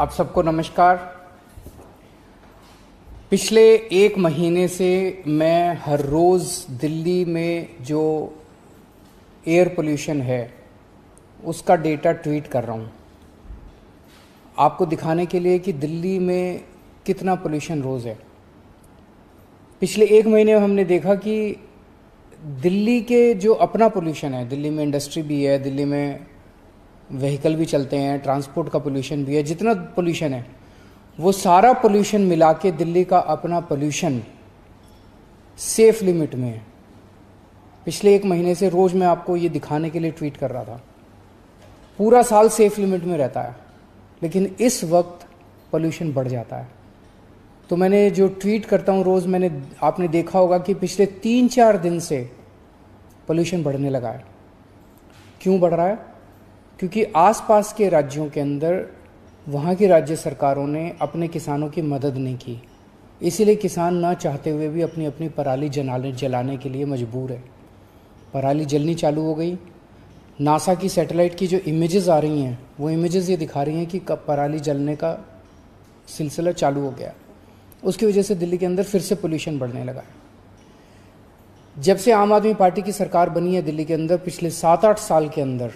आप सबको नमस्कार। पिछले एक महीने से मैं हर रोज़ दिल्ली में जो एयर पोल्यूशन है उसका डेटा ट्वीट कर रहा हूँ, आपको दिखाने के लिए कि दिल्ली में कितना पोल्यूशन रोज़ है। पिछले एक महीने में हमने देखा कि दिल्ली के जो अपना पोल्यूशन है, दिल्ली में इंडस्ट्री भी है, दिल्ली में व्हीकल भी चलते हैं, ट्रांसपोर्ट का पोल्यूशन भी है, जितना पोल्यूशन है वो सारा पोल्यूशन मिला के दिल्ली का अपना पोल्यूशन सेफ लिमिट में है। पिछले एक महीने से रोज़ मैं आपको ये दिखाने के लिए ट्वीट कर रहा था। पूरा साल सेफ लिमिट में रहता है, लेकिन इस वक्त पोल्यूशन बढ़ जाता है। तो मैंने जो ट्वीट करता हूँ रोज़, आपने देखा होगा कि पिछले 3-4 दिन से पोल्यूशन बढ़ने लगा है। क्यों बढ़ रहा है? क्योंकि आसपास के राज्यों के अंदर वहाँ की राज्य सरकारों ने अपने किसानों की मदद नहीं की, इसीलिए किसान ना चाहते हुए भी अपनी अपनी पराली जलाने के लिए मजबूर है। पराली जलनी चालू हो गई। नासा की सैटेलाइट की जो इमेजेस आ रही हैं वो इमेजेस ये दिखा रही हैं कि कब पराली जलने का सिलसिला चालू हो गया। उसकी वजह से दिल्ली के अंदर फिर से पोल्यूशन बढ़ने लगा है। जब से आम आदमी पार्टी की सरकार बनी है दिल्ली के अंदर, पिछले 7-8 साल के अंदर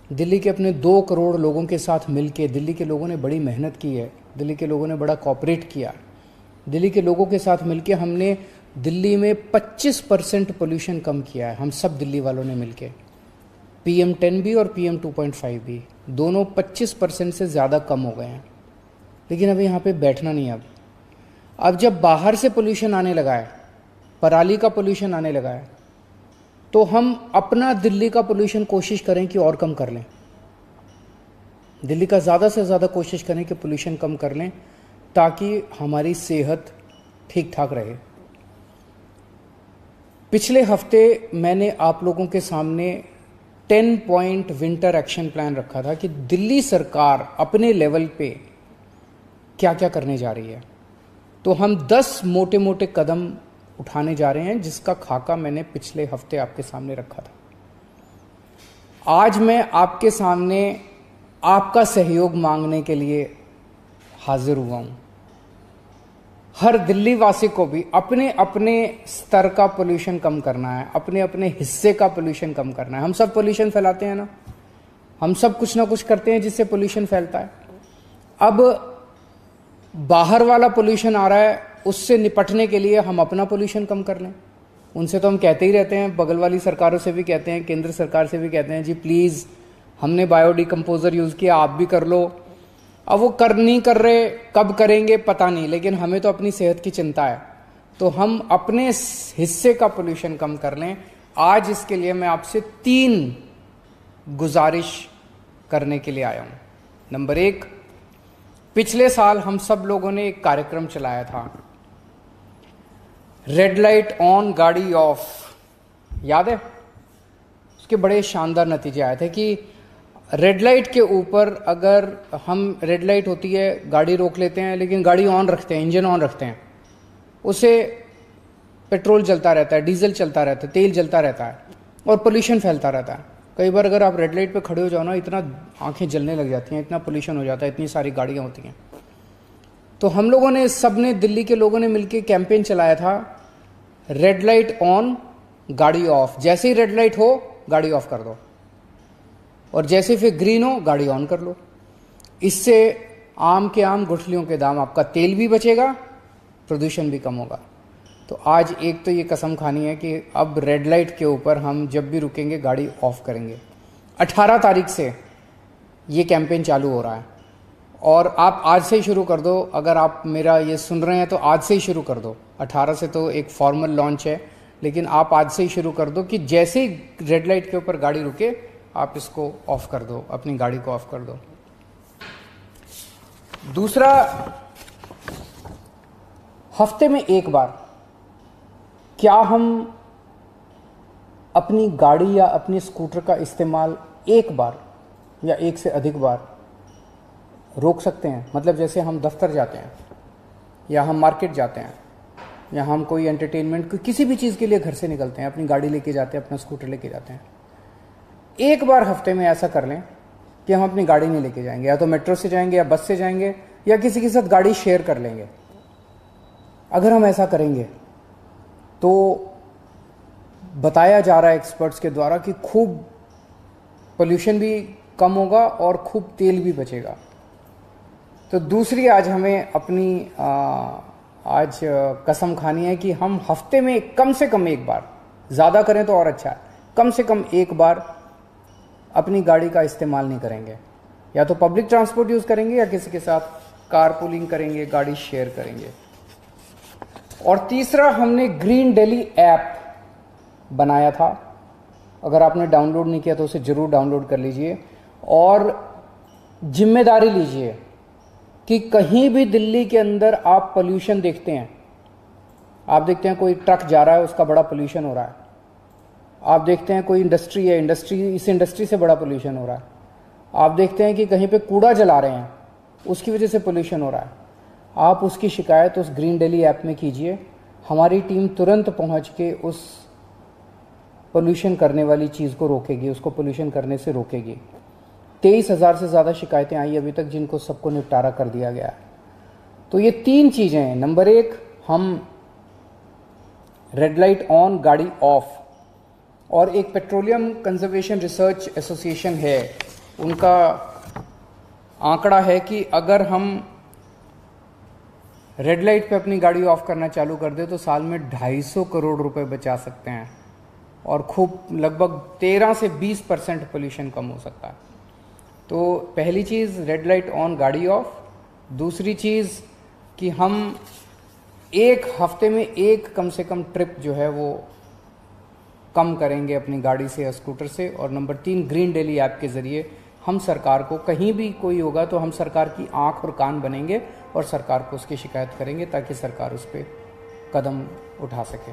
दिल्ली के अपने 2 करोड़ लोगों के साथ मिलके दिल्ली के लोगों ने बड़ी मेहनत की है, दिल्ली के लोगों ने बड़ा कोऑपरेट किया। दिल्ली के लोगों के साथ मिलके हमने दिल्ली में 25% पोल्यूशन कम किया है। हम सब दिल्ली वालों ने मिलके, PM10 भी और PM 2.5 भी, दोनों 25% से ज़्यादा कम हो गए हैं। लेकिन अभी यहाँ पे बैठना नहीं है। अब जब बाहर से पोल्यूशन आने लगा है, पराली का पोल्यूशन आने लगा है, तो हम अपना दिल्ली का पोल्यूशन कोशिश करें कि और कम कर लें। दिल्ली का ज़्यादा से ज़्यादा कोशिश करें कि पोल्यूशन कम कर लें, ताकि हमारी सेहत ठीक ठाक रहे। पिछले हफ्ते मैंने आप लोगों के सामने 10 पॉइंट विंटर एक्शन प्लान रखा था कि दिल्ली सरकार अपने लेवल पे क्या क्या करने जा रही है। तो हम 10 मोटे मोटे कदम उठाने जा रहे हैं, जिसका खाका मैंने पिछले हफ्ते आपके सामने रखा था। आज मैं आपके सामने आपका सहयोग मांगने के लिए हाजिर हुआ हूं। हर दिल्ली वासी को भी अपने अपने स्तर का पोल्यूशन कम करना है, अपने अपने हिस्से का पोल्यूशन कम करना है। हम सब पोल्यूशन फैलाते हैं ना, हम सब कुछ ना कुछ करते हैं जिससे पोल्यूशन फैलता है। अब बाहर वाला पोल्यूशन आ रहा है, उससे निपटने के लिए हम अपना पोल्यूशन कम कर लें। उनसे तो हम कहते ही रहते हैं, बगल वाली सरकारों से भी कहते हैं, केंद्र सरकार से भी कहते हैं, जी प्लीज़ हमने बायोडिकम्पोजर यूज़ किया, आप भी कर लो। अब वो नहीं कर रहे, कब करेंगे पता नहीं, लेकिन हमें तो अपनी सेहत की चिंता है, तो हम अपने हिस्से का पोल्यूशन कम कर लें। आज इसके लिए मैं आपसे 3 गुजारिश करने के लिए आया हूँ। नंबर 1, पिछले साल हम सब लोगों ने एक कार्यक्रम चलाया था, रेड लाइट ऑन गाड़ी ऑफ, याद है? उसके बड़े शानदार नतीजे आए थे कि रेड लाइट के ऊपर अगर हम, रेड लाइट होती है, गाड़ी रोक लेते हैं, लेकिन गाड़ी ऑन रखते हैं, इंजन ऑन रखते हैं, उससे पेट्रोल जलता रहता है, डीजल चलता रहता है, तेल जलता रहता है और पोल्यूशन फैलता रहता है। कई बार अगर आप रेड लाइट पे खड़े हो जाओ ना, इतना आंखें जलने लग जाती हैं, इतना पोल्यूशन हो जाता है, इतनी सारी गाड़ियाँ होती हैं। तो हम लोगों ने, सबने, दिल्ली के लोगों ने मिलकर कैंपेन चलाया था, रेड लाइट ऑन गाड़ी ऑफ। जैसे ही रेड लाइट हो गाड़ी ऑफ कर दो, और जैसे फिर ग्रीन हो गाड़ी ऑन कर लो। इससे आम के आम गुठलियों के दाम, आपका तेल भी बचेगा, प्रदूषण भी कम होगा। तो आज एक तो ये कसम खानी है कि अब रेड लाइट के ऊपर हम जब भी रुकेंगे गाड़ी ऑफ करेंगे। 18 तारीख से ये कैंपेन चालू हो रहा है, और आप आज से ही शुरू कर दो। अगर आप मेरा ये सुन रहे हैं तो आज से ही शुरू कर दो। 18 से तो एक फॉर्मल लॉन्च है, लेकिन आप आज से ही शुरू कर दो कि जैसे ही रेड लाइट के ऊपर गाड़ी रुके आप इसको ऑफ कर दो, अपनी गाड़ी को ऑफ कर दो। दूसरा, हफ्ते में एक बार क्या हम अपनी गाड़ी या अपनी स्कूटर का इस्तेमाल एक बार या एक से अधिक बार रोक सकते हैं? मतलब जैसे हम दफ्तर जाते हैं, या हम मार्केट जाते हैं, या हम कोई एंटरटेनमेंट, किसी भी चीज़ के लिए घर से निकलते हैं, अपनी गाड़ी लेके जाते हैं, अपना स्कूटर लेके जाते हैं, एक बार हफ्ते में ऐसा कर लें कि हम अपनी गाड़ी नहीं लेके जाएंगे, या तो मेट्रो से जाएंगे या बस से जाएंगे या किसी के साथ गाड़ी शेयर कर लेंगे। अगर हम ऐसा करेंगे तो बताया जा रहा है एक्सपर्ट्स के द्वारा कि खूब पोल्यूशन भी कम होगा और खूब तेल भी बचेगा। तो दूसरी आज हमें अपनी आज कसम खानी है कि हम हफ्ते में कम से कम एक बार, ज़्यादा करें तो और अच्छा है, कम से कम एक बार अपनी गाड़ी का इस्तेमाल नहीं करेंगे। या तो पब्लिक ट्रांसपोर्ट यूज़ करेंगे या किसी के साथ कारपूलिंग करेंगे, गाड़ी शेयर करेंगे। और तीसरा, हमने ग्रीन दिल्ली ऐप बनाया था। अगर आपने डाउनलोड नहीं किया तो उसे ज़रूर डाउनलोड कर लीजिए और जिम्मेदारी लीजिए कि कहीं भी दिल्ली के अंदर आप पोल्यूशन देखते हैं, आप देखते हैं कोई ट्रक जा रहा है उसका बड़ा पोल्यूशन हो रहा है, आप देखते हैं कोई इंडस्ट्री है, इस इंडस्ट्री से बड़ा पोल्यूशन हो रहा है, आप देखते हैं कि कहीं पे कूड़ा जला रहे हैं उसकी वजह से पोल्यूशन हो रहा है, आप उसकी शिकायत उस ग्रीन दिल्ली ऐप में कीजिए। हमारी टीम तुरंत पहुंच के उस पोल्यूशन करने वाली चीज़ को रोकेगी, उसको पोल्यूशन करने से रोकेगी। 23,000 से ज़्यादा शिकायतें आई अभी तक, जिनको सबको निपटारा कर दिया गया है। तो ये 3 चीज़ें हैं। नंबर 1, हम रेड लाइट ऑन, गाड़ी ऑफ। और एक पेट्रोलियम कंजर्वेशन रिसर्च एसोसिएशन है, उनका आंकड़ा है कि अगर हम रेड लाइट पे अपनी गाड़ी ऑफ करना चालू कर दे तो साल में 250 करोड़ रुपए बचा सकते हैं और खूब लगभग 13 से 20% पोल्यूशन कम हो सकता है। तो पहली चीज़ रेड लाइट ऑन, गाड़ी ऑफ। दूसरी चीज़ कि हम एक हफ्ते में एक कम से कम ट्रिप जो है वो कम करेंगे अपनी गाड़ी से या स्कूटर से। और नंबर 3, ग्रीन दिल्ली ऐप के ज़रिए हम सरकार को, कहीं भी कोई होगा तो हम सरकार की आंख और कान बनेंगे और सरकार को उसकी शिकायत करेंगे ताकि सरकार उस पर कदम उठा सके।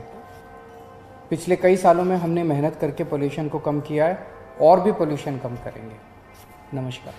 पिछले कई सालों में हमने मेहनत करके पोल्यूशन को कम किया है और भी पोल्यूशन कम करेंगे। नमस्कार।